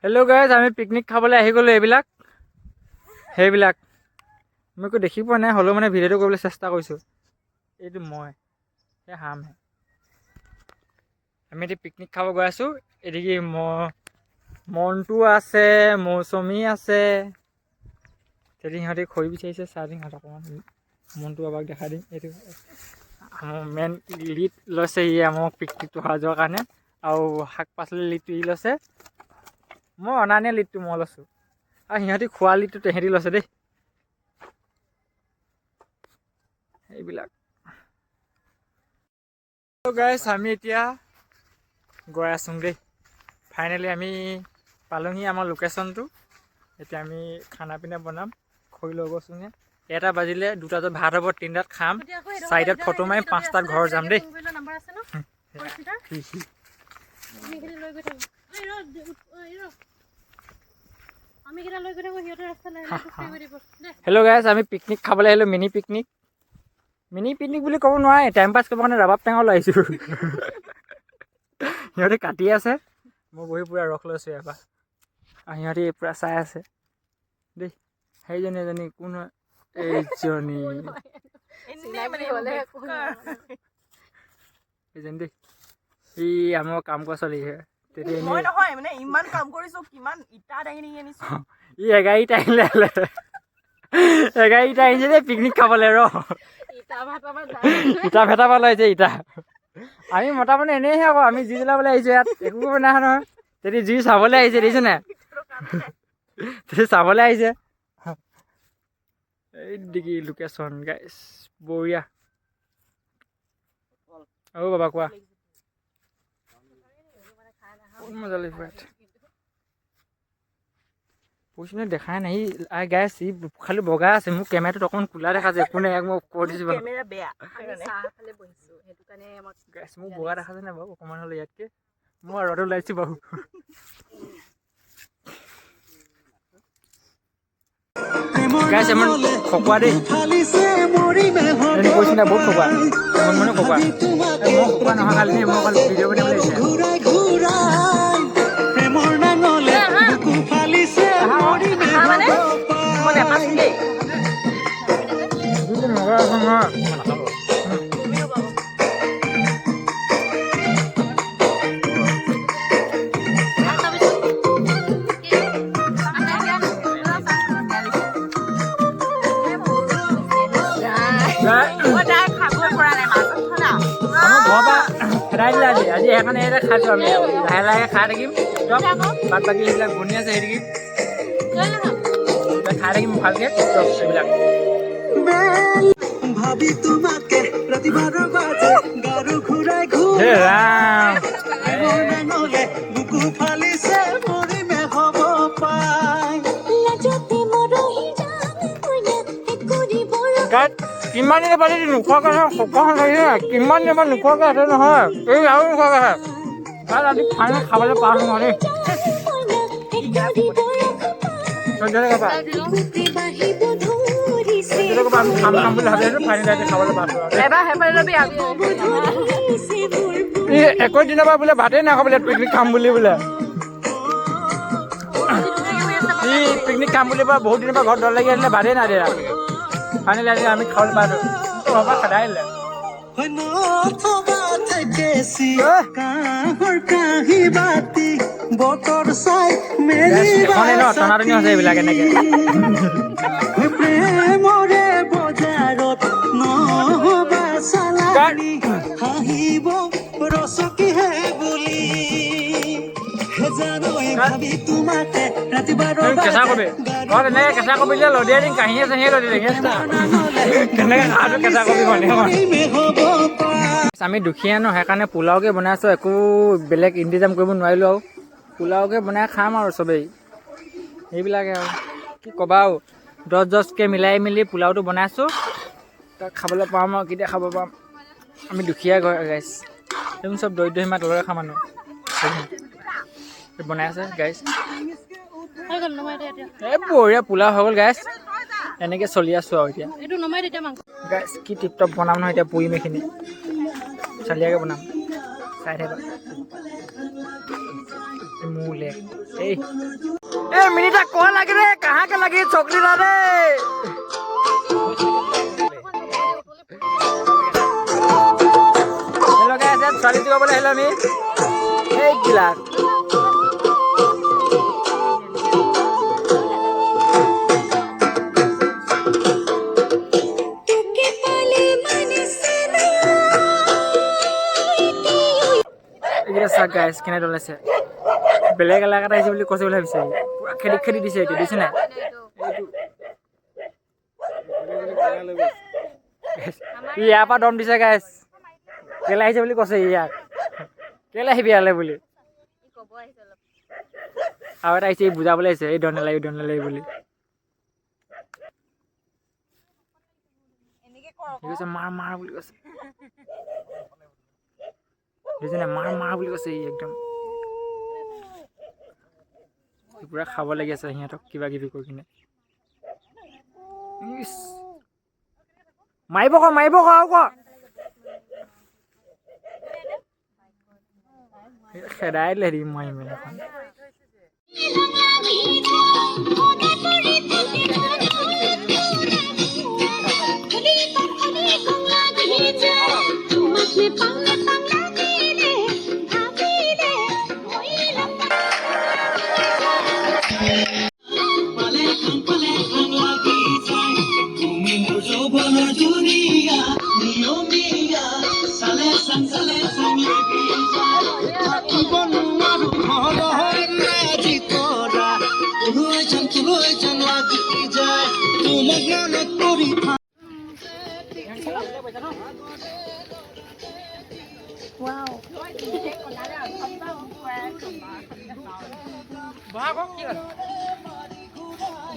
Hello' guys, আমি picnic খাবলৈ আহি গ'লোঁ। সেইবিলাক মই একো দেখি পোৱা নাই, হ'লেও মানে ভিডিঅ'টো কৰিবলৈ চেষ্টা কৰিছোঁ। এইটো মই সেই হামহে। আমি এতিয়া পিকনিক খাব গৈ আছোঁ। এদিকে মন্টু আছে, মৌচুমী আছে। তেতিয়া সিহঁতি খৰি বিচাৰিছে, চাই দিম সিহঁতক অকণমান। মন্টু বাবাক দেখাই দিম। এইটো মেইন লিড লৈছে ই আমাক পিকনিকটো অহা যোৱাৰ কাৰণে, আৰু শাক পাচলি লিডটো ই লৈছে। মই অনা নিয়া লিডটো মই লৈছোঁ, আৰু সিহঁতি খোৱা লিডটো তেহেঁতি লৈছে দেই। এইবিলাক গাইছ, আমি এতিয়া গৈ আছোঁ দেই। ফাইনেলি আমি পালোহি আমাৰ লোকেশ্যনটো। এতিয়া আমি খানা পিনা বনাম। খৰি লৈ গৈছোঁহে। 1টা বাজিলে, 2টাত ভাত হ'ব, 3টাত খাম, 4টাত ফটো মাৰিম, 5টাত ঘৰ যাম দেই। হেল্ল' গাইজ, আমি পিকনিক খাবলৈ আহিলোঁ। মিনি পিকনিক বুলি ক'ব নোৱাৰে, টাইম পাছ কৰিবৰ কাৰণে ৰাবাব টেঙা লৈ আহিছোঁ। সিহঁতে কাটি আছে, মই বহি পূৰা ৰস লৈছোঁ এবাৰ। আৰু সিহঁতি পূৰা চাই আছে দেই। সেইজনী এজনী কোন হয়? এইজনী দেই, ই আমাৰ কাম কৰা ছোৱালীহে। মই নহয়, মানে ইমান কাম কৰিছো, কিমান ইটা দাঙি আনিছো। ই 11 ইটা আহিলে, 11 ইটা আহিছে দেই পিকনিক খাবলৈ। ইটা ভেটা পাল আহিছে ইটা। আমি মতা মানে এনেইহে আকৌ, আমি জুই জ্বলাবলৈ আহিছোঁ ইয়াত, একো কৰিব নাই নহয়। তেতিয়া জুই চাবলৈ আহিছে, দেখিছে নাই? তেতিয়া চাবলৈ আহিছে। এই দেখি লোকেশ্যন গাইছ, বঢ়িয়া। অ' বাবা কোৱা। মজা লাগিব ইয়াত। পইচা দেখাই নাই গাইছ, ই খালি বগা আছে। মোৰ কেমেৰাটোত অকণমান কোলা দেখাইছে, একো নাই। মই কৈ দিছোঁ বাৰু। কেমেৰা বেয়া, চাহফালে বহিছো, সেইটো কাৰণে গাইছ মোক বগা দেখাইছে নাই বাৰু অকণমান হ'লে ইয়াতকে? মই ৰ'দত ওলাইছোঁ বাৰু। গাইছ ইমান খকুৱা দেই, এনে কৈছোঁ নাই বহুত খকুৱা। মানে খকুৱা, মই খকুৱা নহয় খালি দেই, মই খালি ভিডিঅ' বনাবলৈ আহিছে। মই নেপাইছো দেই। খাবই পৰা নাই, মাজত খালা আমাৰ ঘৰৰ পৰা খেদাই দিলে আজি সেইকাৰণে খাইছোঁ আমি। লাহে লাহে খাই থাকিম, চব বাদ বাকী সেইবিলাক বনি আছে, সেই খাই থাকিম ভালকে চব এইবিলাক। ভাবি তোমাকে প্ৰতিবাৰৰ বাজে গাৰু ঘূৰাই ঘূৰাই বুকু ফালিছে মৰিমে হ'ব পাই। কিমান দিনৰ পৰা নোখোৱাকৈ আছে, শুকান লাগিছে। কিমান দিনৰ পৰা নোখোৱাকৈ আছে নহয়, এই আৰু নোখোৱাকৈ আছে। তাত আজি ফাইনেল খাবলৈ পাইছোঁ মই দেই। আমি খাম বুলি ভাবি আছোঁ, ফাইনেল আজি খাবলৈ পাইছোঁ। ই 21 দিনৰ পৰা বোলে ভাতেই নাখাব বোলে, পিকনিক খাম বুলি বোলে। ই পিকনিক খাম বুলি বহুত দিনৰ পৰা ঘৰত দল লাগি আছিলে, ভাতেই নাই দিয়া। ফাইনেলি আজি আমি খাবলৈ পাইছোঁ। ঘৰৰ পৰা খেদাই দিলে। এখনেই ন টনাটনি হৈছে এইবিলাক এনেকে। কেঁচা কবি ঘৰত এনেকে কেঁচা কবি দিলে লদিয়াই দিম, কাহিয়ে চাহিয়ে লদিয়াই দিম। কেনেকে খাওঁতো কেঁচা কবি আমি দুখীয়া ন, সেইকাৰণে পোলাওকে বনাইছোঁ। একো বেলেগ ইন্তজাম কৰিব নোৱাৰিলোঁ আৰু পোলাওকে বনাই খাম আৰু চবেই। সেইবিলাকে আৰু কি ক'বা আৰু 10-10কে মিলাই মেলি পোলাওটো বনাইছোঁ। তাক খাবলৈ পাম আৰু কেতিয়া খাব পাম। আমি দুখীয়া গাইছ, একদম চব দৰিদ্ৰ সীমা তলৰে খাম মানুহ। বনাই আছে গাইছ, এই বঢ়িয়া পোলাও হৈ গ'ল গাইছ। এনেকে চলি আছোঁ আৰু এতিয়া গাইছ। কি টিপটপ বনাম নহয় এতিয়া, পুৰিম এইখিনি চালিয়াকৈ বনাম, চাই থাকিবা। মোলে ए मिनीटा कौन लग रहे कहाँ के लगी चौकली रे हेलो गाइस ছোৱালী দিবলৈ আহিলো আমি এই বিলাক এইটা গাইস কেনে দলাইছে বেলেগ এলাকাত আহিছে বুলি কৈছে বুলি ভাবিছে পুৰা খেদি খেদি দিছে এইটো দিছে না ইয়াৰ পৰা দম দিছে গাইস কেলে আহিছে বুলি কৈছে ইয়াক কেলে আহিবি ইয়ালে বুলি আৰু এটা আহিছে বুজাবলৈ আহিছে এই দন নেলাগি বুলি কৈছে মাৰ বুলি কৈছে বুজিছে মাৰ বুলি কৈছে একদম পুৰা খাব লাগি আছে সিহঁতক কিবা কিবি কৰি কিনে মাৰিব ক আৰু ক খেদাই দিলে হেৰি মাৰি মেলি এখন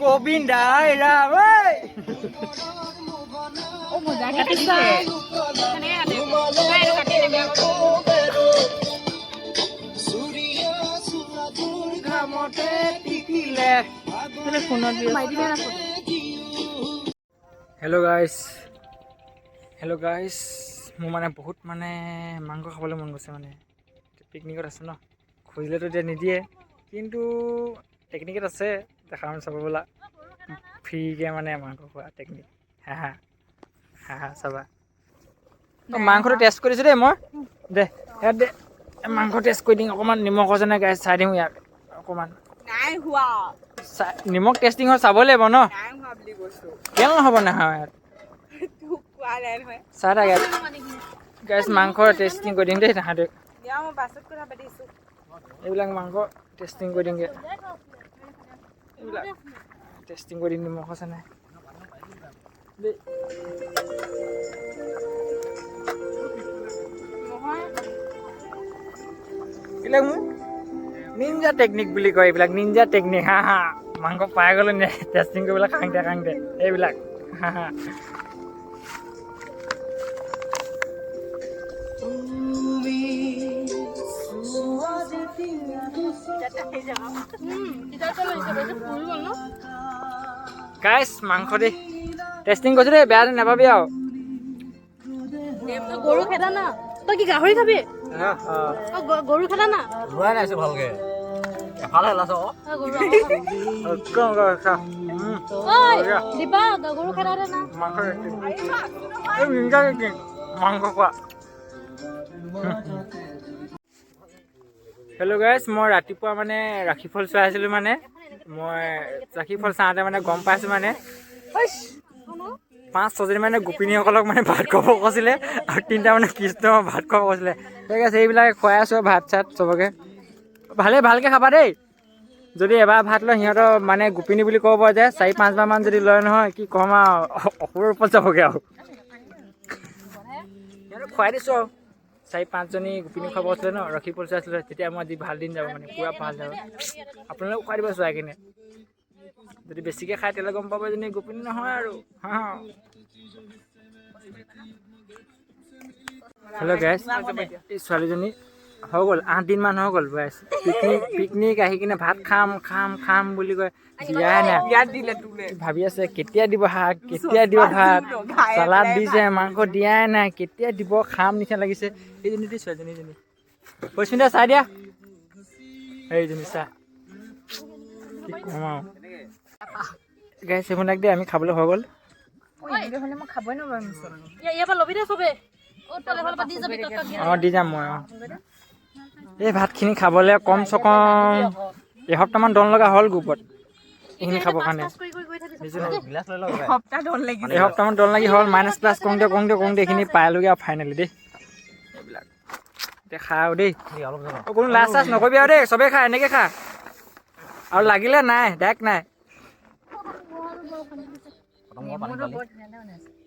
গোবিন্দা ৰাম হেল্ল' গাইছ মোৰ মানে বহুত মানে মাংস খাবলৈ মন গৈছে মানে পিকনিকত আছে ন খুজিলেতো এতিয়া নিদিয়ে কিন্তু টেকনিকত আছে দেখাম চাব বোলা ফ্ৰীকৈ মানে মাংস খোৱা টেকনিক হা চাবা মাংসটো টেষ্ট কৰিছোঁ দেই মই দে ইয়াত দে মাংস টেষ্ট কৰি দিম অকণমান নিমখ আছে নে গাইছ চাই দিওঁ ইয়াক অকণমান নিমখ টেষ্টিং হয় চাব লাগিব ন কেলে নহ'ব নহয় ইয়াত চাই থাক ইয়াত গাইছ মাংস টেষ্টিং কৰি দিম দেই তাহাঁতে এইবিলাক মাংস টেষ্টিং কৰি দিমগৈ এইবিলাক টেষ্টিং কৰি দিম নিমখ আছে নাই দেই এইবিলাক মোৰ নিঞ্জা টেকনিক বুলি কয় এইবিলাক নিঞ্জা টেকনিক হা মাংস পাই গ'লো টেষ্টিং কৰিবলৈ খাংতে এইবিলাক হা গাইছ মাংস দেই টেষ্টিং কৰিছোঁ দেই বেয়া নাপাবি আৰু গৰু খেদা না তই কি গাহৰি খাবি গৰু খেদা না ধোৱাই নাইছো ভালকে এফালে হেলাছ দিবা গৰু খেদা দে না মাংস খোৱা হেল্ল' গাইছ মই ৰাতিপুৱা মানে ৰাশিফল চোৱাই আছিলোঁ মানে মই ৰাশিফল চাওঁতে মানে গম পাইছোঁ মানে 5-6জনী মানে গোপিনীসকলক মানে ভাত খুৱাব কৈছিলে আৰু 3টা মানে কৃষ্ণ ভাত খুৱাব কৈছিলে ঠিক আছে এইবিলাক খুৱাই আছোঁ ভাত চাত চবকে ভালকৈ খাবা দেই যদি এবাৰ ভাত লয় সিহঁতৰ মানে গোপিনী বুলি ক'ব পৰা যায় 4-5 বাৰমান যদি লয় নহয় কি ক'ম আৰু অসুৰৰ ওপৰত যাবগৈ আৰু সিহঁতক খুৱাই দিছোঁ আৰু 4-5জনী গোপিনী খুৱাব আছিলে ন ৰাশিফল চাই আছিলে তেতিয়া মই আজি ভাল দিন যাব মানে পূৰা ভাল যাব আপোনালোকে খুৱাই দিব চোৱাই কিনে যদি বেছিকৈ খায় তেতিয়াহ'লে গম পাব এজনী গোপিনী নহয় আৰু হেল্ল' গাইছ এই ছোৱালীজনী হৈ গ'ল 8 দিনমান হৈ গ'ল গাইছ পিকনিক আহি কিনে ভাত খাম বুলি কয় দিয়াই নাই ভাবি আছে কেতিয়া দিব শাক কেতিয়া দিব ভাত চালাড দিছে মাংস দিয়াই নাই কেতিয়া দিব খাম নিচিনা লাগিছে এইজনী ছোৱালীজনীজনী পৰিস্মিতা চাই দিয়া এইজনী চা কম আৰু গাইছ এইবিলাক দি আমি খাবলৈ হৈ গ'ল এনেকে হ'লে মই খাবই নোৱাৰিম ইয়াৰ পৰা ল'বি দে চবে তলে ফালৰ পৰা দি যাবি তই অঁ দি যাম মই অঁ এই ভাতখিনি খাবলৈ কমচে কম এসপ্তাহমান দন লগা হ'ল গ্ৰুপত এইখিনি খাবৰ কাৰণে গিলাচ লৈ লওক সপ্তাহ দল লাগিছে এসপ্তাহমান দল লাগি হ'ল মাইনাছ প্লাছ কৰোঁতে এইখিনি পাইলোগৈ আৰু ফাইনেলি দেই এইবিলাক এতিয়া খা আৰু দেই অলপ জ্বলা কোনো লাজ চাজ নকৰিবি আৰু দেই চবেই খা এনেকৈ খা আৰু লাগিলে নাই ডাইৰেক্ট নাই খতম কৰা পানী